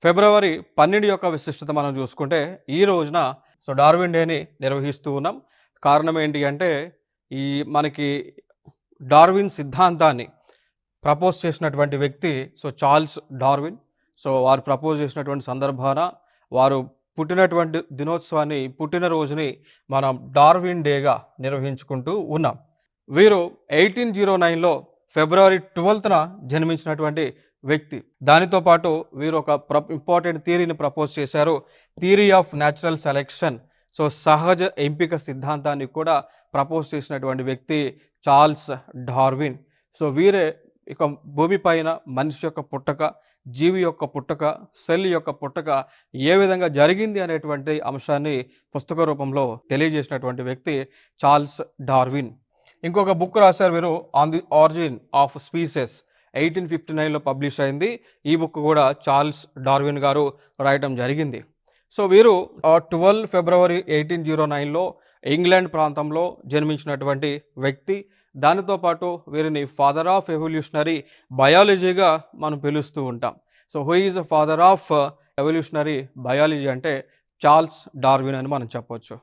ఫిబ్రవరి 12 యొక్క విశిష్టత మనం చూసుకుంటే ఈ రోజున డార్విన్ డేని నిర్వహిస్తూ ఉన్నాం. కారణం ఏంటి అంటే ఈ మనకి డార్విన్ సిద్ధాంతాన్ని ప్రపోజ్ చేసినటువంటి వ్యక్తి చార్ల్స్ డార్విన్. వారు ప్రపోజ్ చేసినటువంటి సందర్భాన వారు పుట్టినటువంటి దినోత్సవాన్ని, పుట్టినరోజుని మనం డార్విన్ డేగా నిర్వహించుకుంటూ ఉన్నాం. వీరు 1809లో ఫిబ్రవరి 12న జన్మించినటువంటి వ్యక్తి. దానితో పాటు వీరు ఒక ఇంపార్టెంట్ థియరీని ప్రపోజ్ చేశారు. Theory of natural selection. సహజ ఎంపిక సిద్ధాంతాన్ని కూడా ప్రపోజ్ చేసినటువంటి వ్యక్తి చార్ల్స్ డార్విన్. వీరే ఇక భూమిపైన మనిషి యొక్క పుట్టక, జీవి యొక్క పుట్టక, సెల్ యొక్క పుట్టక ఏ విధంగా జరిగింది అనేటువంటి అంశాన్ని పుస్తక రూపంలో తెలియజేసినటువంటి వ్యక్తి చార్ల్స్ డార్విన్. ఇంకొక బుక్ రాశారు వీరు, on the origin of species. 1859లో పబ్లిష్ అయింది. ఈ బుక్ కూడా చార్ల్స్ డార్విన్ గారు రాయటం జరిగింది. వీరు 12 ఫిబ్రవరి 1809లో ఇంగ్లాండ్ ప్రాంతంలో జన్మించినటువంటి వ్యక్తి. దానితో పాటు వీరిని ఫాదర్ ఆఫ్ ఎవల్యూషనరీ బయాలజీగా మనం పిలుస్తూ ఉంటాం. Who is father of evolutionary biology అంటే చార్ల్స్ డార్విన్ అని మనం చెప్పొచ్చు.